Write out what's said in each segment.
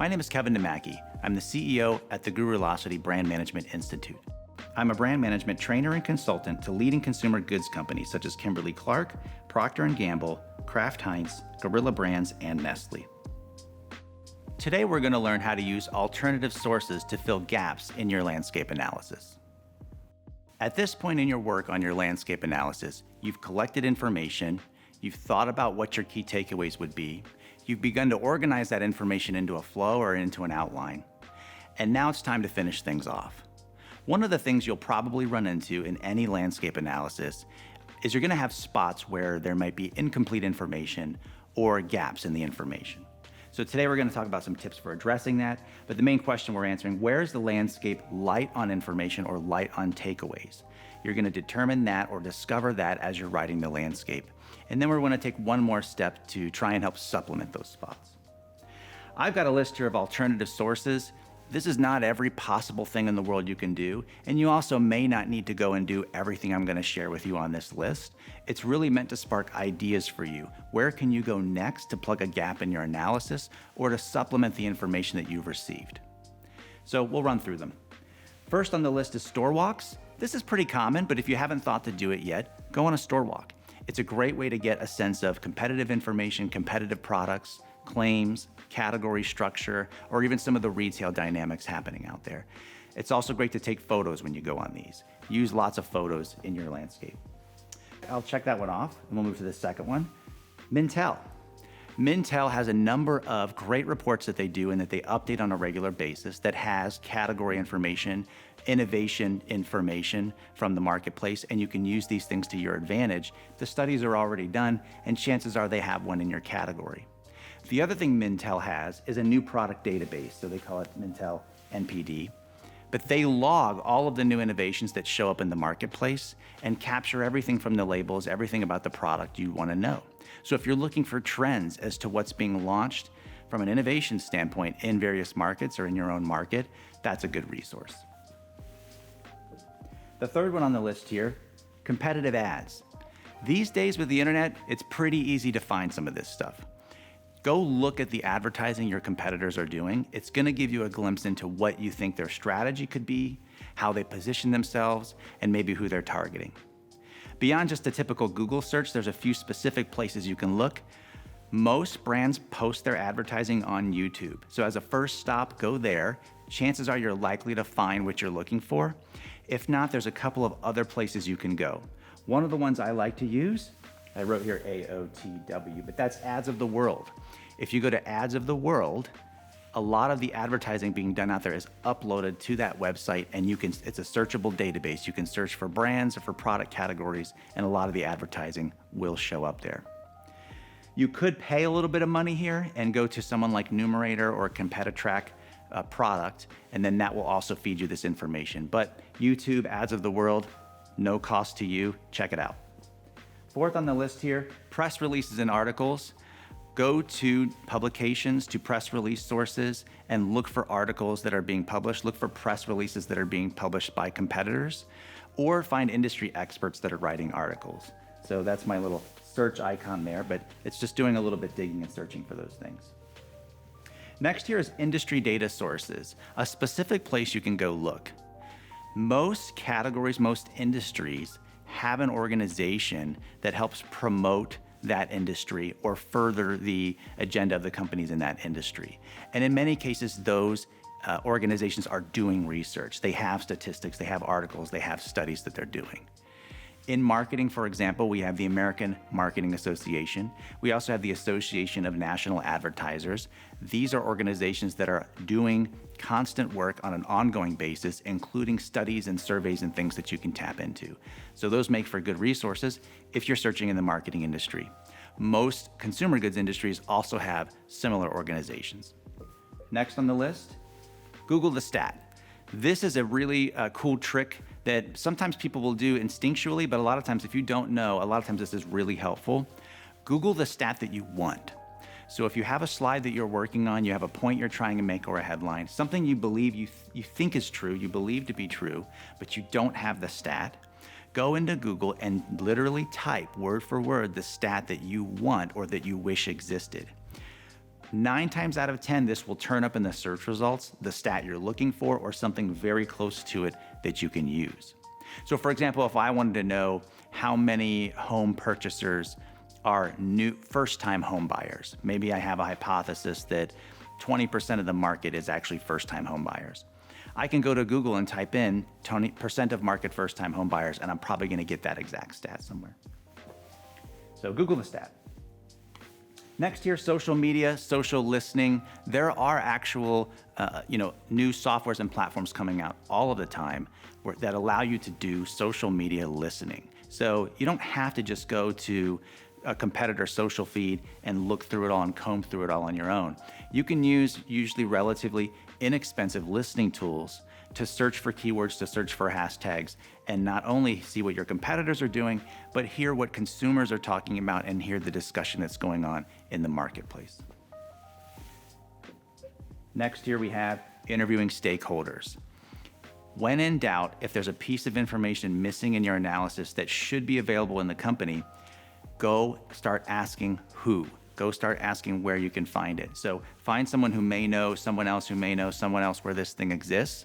My name is Kevin Nemacki. I'm the CEO at the Gurulocity Brand Management Institute. I'm a brand management trainer and consultant to leading consumer goods companies such as Kimberly-Clark, Procter & Gamble, Kraft Heinz, Gorilla Brands, and Nestle. Today we're going to learn how to use alternative sources to fill gaps in your landscape analysis. At this point in your work on your landscape analysis, you've collected information, you've thought about what your key takeaways would be, you've begun to organize that information into a flow or into an outline, and now it's time to finish things off. One of the things you'll probably run into in any landscape analysis is you're going to have spots where there might be incomplete information or gaps in the information. So today we're going to talk about some tips for addressing that, but the main question we're answering, where is the landscape light on information or light on takeaways? You're going to determine that or discover that as you're writing the landscape. And then we're going to take one more step to try and help supplement those spots. I've got a list here of alternative sources. This is not every possible thing in the world you can do, and you also may not need to go and do everything I'm going to share with you on this list. It's really meant to spark ideas for you. Where can you go next to plug a gap in your analysis or to supplement the information that you've received? So we'll run through them. First on the list is store walks. This is pretty common, but if you haven't thought to do it yet, go on a store walk. It's a great way to get a sense of competitive information, competitive products, claims, category structure, or even some of the retail dynamics happening out there. It's also great to take photos when you go on these. Use lots of photos in your landscape. I'll check that one off, and we'll move to the second one. Mintel. Mintel has a number of great reports that they do and that they update on a regular basis that has category information, innovation information from the marketplace, and you can use these things to your advantage. The studies are already done, and chances are they have one in your category. The other thing Mintel has is a new product database, so they call it Mintel NPD. But they log all of the new innovations that show up in the marketplace and capture everything from the labels, everything about the product you want to know. So if you're looking for trends as to what's being launched from an innovation standpoint in various markets or in your own market, that's a good resource. The third one on the list here, competitive ads. These days with the internet, it's pretty easy to find some of this stuff. Go look at the advertising your competitors are doing. It's going to give you a glimpse into what you think their strategy could be, how they position themselves, and maybe who they're targeting. Beyond just a typical Google search, there's a few specific places you can look. Most brands post their advertising on YouTube. So as a first stop, go there. Chances are you're likely to find what you're looking for. If not, there's a couple of other places you can go. One of the ones I like to use, I wrote here AOTW, but that's Ads of the World. If you go to Ads of the World, a lot of the advertising being done out there is uploaded to that website, and it's a searchable database. You can search for brands or for product categories, and a lot of the advertising will show up there. You could pay a little bit of money here and go to someone like Numerator or Competitrack product, and then that will also feed you this information. But YouTube, Ads of the World, no cost to you. Check it out. Fourth on the list here, press releases and articles. Go to publications, to press release sources, and look for articles that are being published. Look for press releases that are being published by competitors, or find industry experts that are writing articles. So that's my little search icon there, but it's just doing a little bit digging and searching for those things. Next here is industry data sources, a specific place you can go look. Most categories, most industries have an organization that helps promote that industry or further the agenda of the companies in that industry. And in many cases, those organizations are doing research. They have statistics, they have articles, they have studies that they're doing. In marketing, for example, we have the American Marketing Association. We also have the Association of National Advertisers. These are organizations that are doing constant work on an ongoing basis, including studies and surveys and things that you can tap into. So those make for good resources if you're searching in the marketing industry. Most consumer goods industries also have similar organizations. Next on the list, Google the stat. This is a really cool trick that sometimes people will do instinctually, but a lot of times if you don't know, a lot of times this is really helpful. Google the stat that you want. So if you have a slide that you're working on, you have a point you're trying to make or a headline, something you believe you think is true, you believe to be true, but you don't have the stat, go into Google and literally type word for word the stat that you want or that you wish existed. 9 times out of 10, this will turn up in the search results, the stat you're looking for, or something very close to it that you can use. So for example, if I wanted to know how many home purchasers are new first-time home buyers, maybe I have a hypothesis that 20% of the market is actually first-time home buyers. I can go to Google and type in 20% of market first-time home buyers, and I'm probably gonna get that exact stat somewhere. So Google the stat. Next here, social media, social listening. There are actual new softwares and platforms coming out all of the time that allow you to do social media listening. So you don't have to just go to a competitor social feed and look through it all and comb through it all on your own. You can use usually relatively inexpensive listening tools to search for keywords, to search for hashtags, and not only see what your competitors are doing, but hear what consumers are talking about and hear the discussion that's going on in the marketplace. Next here we have interviewing stakeholders. When in doubt, if there's a piece of information missing in your analysis that should be available in the company, go start asking who. Go start asking where you can find it. So find someone who may know someone else who may know someone else where this thing exists,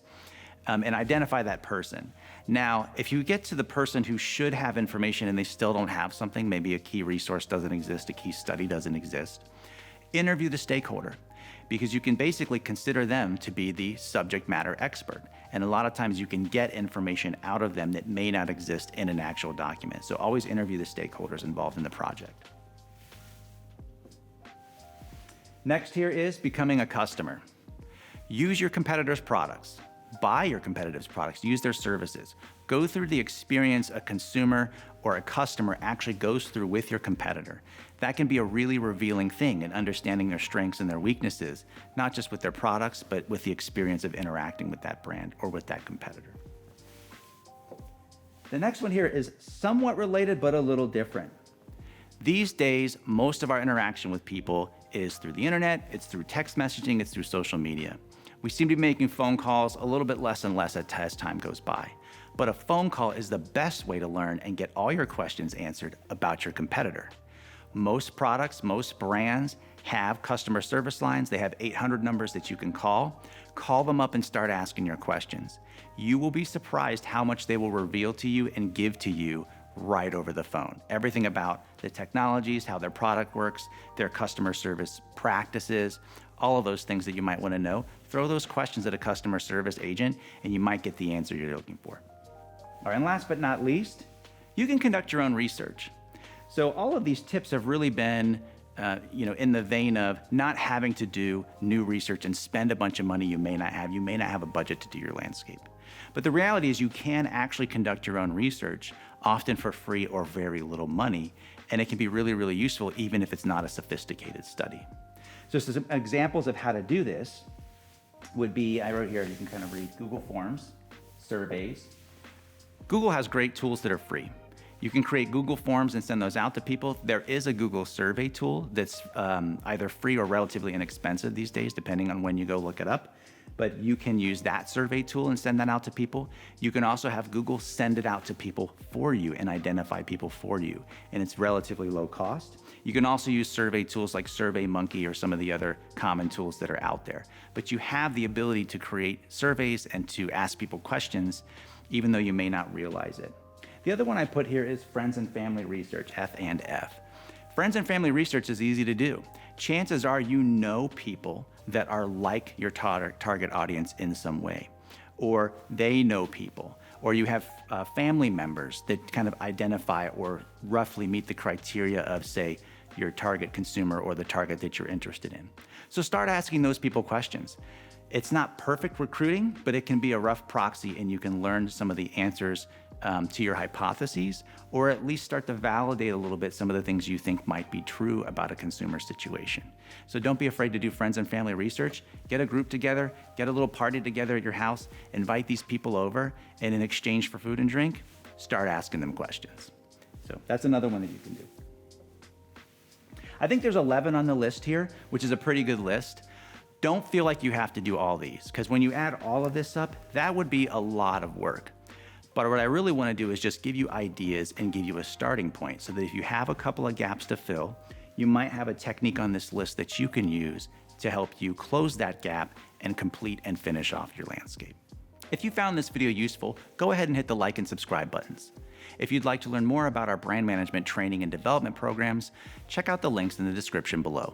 and identify that person. Now, if you get to the person who should have information and they still don't have something, maybe a key resource doesn't exist, a key study doesn't exist, interview the stakeholder, because you can basically consider them to be the subject matter expert. And a lot of times you can get information out of them that may not exist in an actual document. So always interview the stakeholders involved in the project. Next here is becoming a customer. Use your competitors' products. Buy your competitors' products, use their services. Go through the experience a consumer or a customer actually goes through with your competitor. That can be a really revealing thing in understanding their strengths and their weaknesses, not just with their products, but with the experience of interacting with that brand or with that competitor. The next one here is somewhat related, but a little different. These days, most of our interaction with people is through the internet, it's through text messaging, it's through social media. We seem to be making phone calls a little bit less and less as time goes by. But a phone call is the best way to learn and get all your questions answered about your competitor. Most products, most brands have customer service lines. They have 800 numbers that you can call. Call them up and start asking your questions. You will be surprised how much they will reveal to you and give to you right over the phone. Everything about the technologies, how their product works, their customer service practices, all of those things that you might want to know. Throw those questions at a customer service agent and you might get the answer you're looking for. All right, and last but not least, you can conduct your own research. So all of these tips have really been in the vein of not having to do new research and spend a bunch of money you may not have. You may not have a budget to do your landscape. But the reality is you can actually conduct your own research, often for free or very little money, and it can be really, really useful even if it's not a sophisticated study. So some examples of how to do this would be, I wrote here, you can kind of read Google Forms, surveys. Google has great tools that are free. You can create Google Forms and send those out to people. There is a Google survey tool that's either free or relatively inexpensive these days, depending on when you go look it up. But you can use that survey tool and send that out to people. You can also have Google send it out to people for you and identify people for you. And it's relatively low cost. You can also use survey tools like SurveyMonkey or some of the other common tools that are out there. But you have the ability to create surveys and to ask people questions, even though you may not realize it. The other one I put here is friends and family research, F&F. Friends and family research is easy to do. Chances are you know people that are like your target audience in some way, or they know people, or you have family members that kind of identify or roughly meet the criteria of, say, your target consumer or the target that you're interested in. So start asking those people questions. It's not perfect recruiting, but it can be a rough proxy and you can learn some of the answers to your hypotheses, or at least start to validate a little bit some of the things you think might be true about a consumer situation. So don't be afraid to do friends and family research. Get a group together, get a little party together at your house, invite these people over, and in exchange for food and drink, start asking them questions. So that's another one that you can do. I think there's 11 on the list here, which is a pretty good list. Don't feel like you have to do all these, because when you add all of this up, that would be a lot of work. But what I really want to do is just give you ideas and give you a starting point so that if you have a couple of gaps to fill, you might have a technique on this list that you can use to help you close that gap and complete and finish off your landscape. If you found this video useful, go ahead and hit the like and subscribe buttons. If you'd like to learn more about our brand management training and development programs, check out the links in the description below.